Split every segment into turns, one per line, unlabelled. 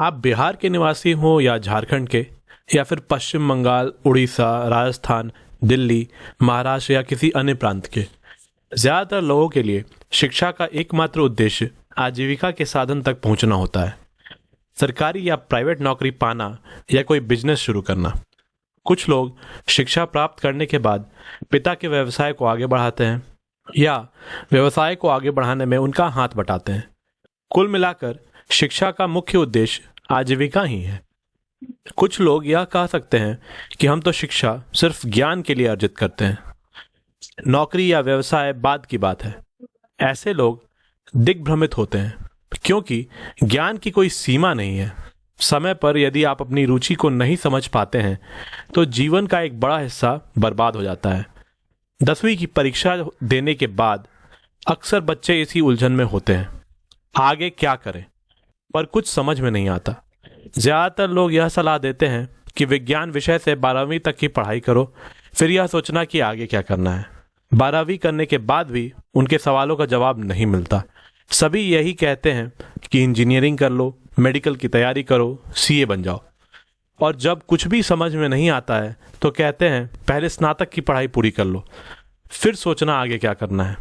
आप बिहार के निवासी हो या झारखंड के, या फिर पश्चिम बंगाल, उड़ीसा, राजस्थान, दिल्ली, महाराष्ट्र या किसी अन्य प्रांत के, ज़्यादातर लोगों के लिए शिक्षा का एकमात्र उद्देश्य आजीविका के साधन तक पहुंचना होता है। सरकारी या प्राइवेट नौकरी पाना या कोई बिजनेस शुरू करना। कुछ लोग शिक्षा प्राप्त करने के बाद पिता के व्यवसाय को आगे बढ़ाते हैं या व्यवसाय को आगे बढ़ाने में उनका हाथ बटाते हैं। कुल मिलाकर शिक्षा का मुख्य उद्देश्य आजीविका ही है। कुछ लोग यह कह सकते हैं कि हम तो शिक्षा सिर्फ ज्ञान के लिए अर्जित करते हैं, नौकरी या व्यवसाय बाद की बात है। ऐसे लोग दिग्भ्रमित होते हैं क्योंकि ज्ञान की कोई सीमा नहीं है। समय पर यदि आप अपनी रुचि को नहीं समझ पाते हैं तो जीवन का एक बड़ा हिस्सा बर्बाद हो जाता है। 10वीं की परीक्षा देने के बाद अक्सर बच्चे इसी उलझन में होते हैं, आगे क्या करें, पर कुछ समझ में नहीं आता। ज़्यादातर लोग यह सलाह देते हैं कि विज्ञान विषय से 12वीं तक की पढ़ाई करो, फिर यह सोचना कि आगे क्या करना है। 12वीं करने के बाद भी उनके सवालों का जवाब नहीं मिलता। सभी यही कहते हैं कि इंजीनियरिंग कर लो, मेडिकल की तैयारी करो, सीए बन जाओ। और जब कुछ भी समझ में नहीं आता है तो कहते हैं पहले स्नातक की पढ़ाई पूरी कर लो, फिर सोचना आगे क्या करना है।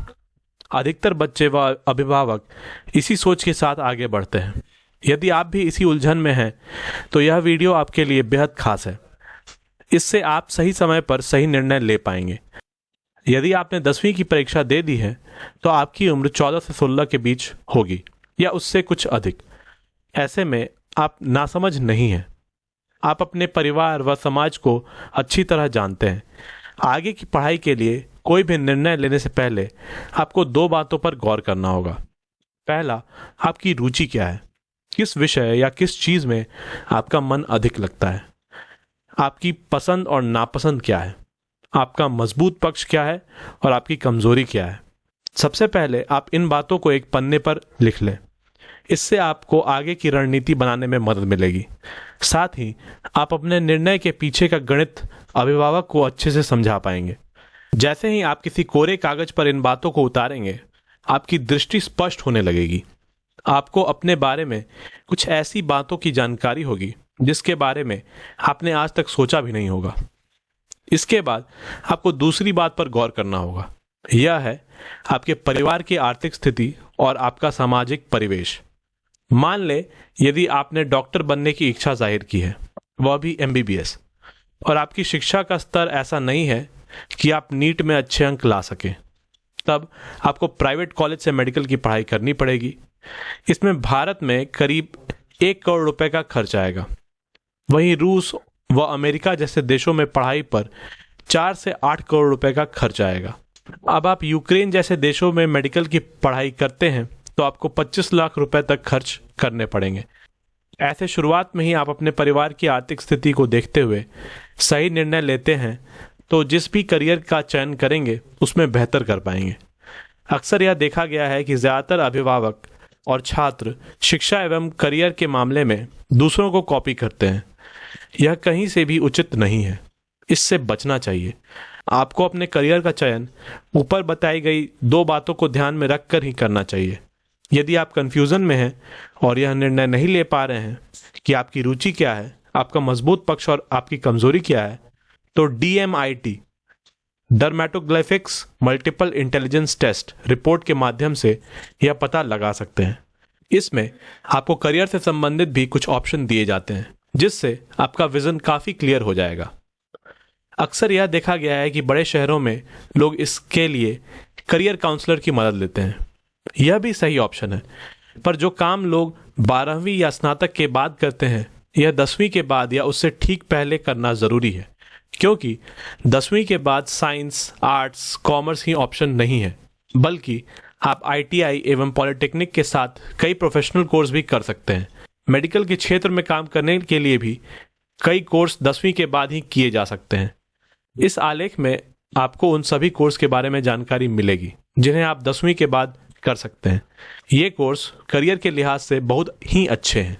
अधिकतर बच्चे व अभिभावक इसी सोच के साथ आगे बढ़ते हैं। यदि आप भी इसी उलझन में हैं तो यह वीडियो आपके लिए बेहद खास है। इससे आप सही समय पर सही निर्णय ले पाएंगे। यदि आपने 10वीं की परीक्षा दे दी है तो आपकी उम्र 14 से 16 के बीच होगी या उससे कुछ अधिक। ऐसे में आप नासमझ नहीं हैं। आप अपने परिवार व समाज को अच्छी तरह जानते हैं। आगे की पढ़ाई के लिए कोई भी निर्णय लेने से पहले आपको 2 बातों पर गौर करना होगा। पहला, आपकी रुचि क्या है, किस विषय या किस चीज़ में आपका मन अधिक लगता है। आपकी पसंद और नापसंद क्या है, आपका मजबूत पक्ष क्या है और आपकी कमजोरी क्या है। सबसे पहले आप इन बातों को एक पन्ने पर लिख लें। इससे आपको आगे की रणनीति बनाने में मदद मिलेगी। साथ ही आप अपने निर्णय के पीछे का गणित अभिभावक को अच्छे से समझा पाएंगे। जैसे ही आप किसी कोरे कागज पर इन बातों को उतारेंगे, आपकी दृष्टि स्पष्ट होने लगेगी। आपको अपने बारे में कुछ ऐसी बातों की जानकारी होगी जिसके बारे में आपने आज तक सोचा भी नहीं होगा। इसके बाद आपको दूसरी बात पर गौर करना होगा। यह है आपके परिवार की आर्थिक स्थिति और आपका सामाजिक परिवेश। मान ले यदि आपने डॉक्टर बनने की इच्छा जाहिर की है, वह भी एमबीबीएस, और आपकी शिक्षा का स्तर ऐसा नहीं है कि आप नीट में अच्छे अंक ला सकें, तब आपको प्राइवेट कॉलेज से मेडिकल की पढ़ाई करनी पड़ेगी। इसमें भारत में करीब 1 करोड़ रुपए का खर्च आएगा। वहीं रूस व अमेरिका जैसे देशों में पढ़ाई पर 4 से 8 करोड़ रुपए का खर्च आएगा। अब आप यूक्रेन जैसे देशों में मेडिकल की पढ़ाई करते हैं तो आपको 25 लाख रुपए तक खर्च करने पड़ेंगे। ऐसे शुरुआत में ही आप अपने परिवार की आर्थिक स्थिति को देखते हुए सही निर्णय लेते हैं तो जिस भी करियर का चयन करेंगे उसमें बेहतर कर पाएंगे। अक्सर यह देखा गया है कि ज़्यादातर अभिभावक और छात्र शिक्षा एवं करियर के मामले में दूसरों को कॉपी करते हैं। यह कहीं से भी उचित नहीं है। इससे बचना चाहिए। आपको अपने करियर का चयन ऊपर बताई गई 2 बातों को ध्यान में रखकर ही करना चाहिए। यदि आप कंफ्यूजन में हैं और यह निर्णय नहीं ले पा रहे हैं कि आपकी रुचि क्या है, आपका मजबूत पक्ष और आपकी कमजोरी क्या है, तो DMIT dermatoglyphics multiple intelligence test report के माध्यम से यह पता लगा सकते हैं। इसमें आपको करियर से संबंधित भी कुछ ऑप्शन दिए जाते हैं जिससे आपका विजन काफ़ी क्लियर हो जाएगा। अक्सर यह देखा गया है कि बड़े शहरों में लोग इसके लिए करियर काउंसलर की मदद लेते हैं। यह भी सही ऑप्शन है, पर जो काम लोग 12वीं या स्नातक के बाद करते हैं, यह 10वीं के बाद या उससे ठीक पहले करना ज़रूरी है, क्योंकि 10वीं के बाद साइंस, आर्ट्स, कॉमर्स ही ऑप्शन नहीं है, बल्कि आप ITI एवं पॉलिटेक्निक के साथ कई प्रोफेशनल कोर्स भी कर सकते हैं। मेडिकल के क्षेत्र में काम करने के लिए भी कई कोर्स 10वीं के बाद ही किए जा सकते हैं। इस आलेख में आपको उन सभी कोर्स के बारे में जानकारी मिलेगी जिन्हें आप 10वीं के बाद कर सकते हैं। ये कोर्स करियर के लिहाज से बहुत ही अच्छे हैं।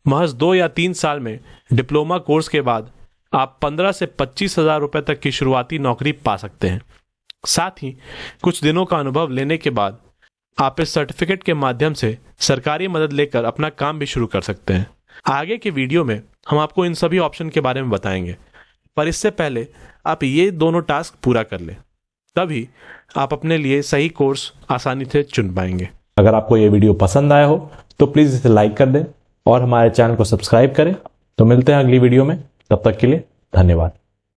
महज 2 या 3 साल में डिप्लोमा कोर्स के बाद आप 15 से 25 हज़ार रुपये तक की शुरुआती नौकरी पा सकते हैं। साथ ही कुछ दिनों का अनुभव लेने के बाद आप इस सर्टिफिकेट के माध्यम से सरकारी मदद लेकर अपना काम भी शुरू कर सकते हैं। आगे के वीडियो में हम आपको इन सभी ऑप्शन के बारे में बताएंगे, पर इससे पहले आप ये दोनों टास्क पूरा कर लें, तभी आप अपने लिए सही कोर्स आसानी से चुन पाएंगे।
अगर आपको ये वीडियो पसंद आया हो तो प्लीज़ इसे लाइक कर दें और हमारे चैनल को सब्सक्राइब करें। तो मिलते हैं अगली वीडियो में, तब तक के लिए धन्यवाद।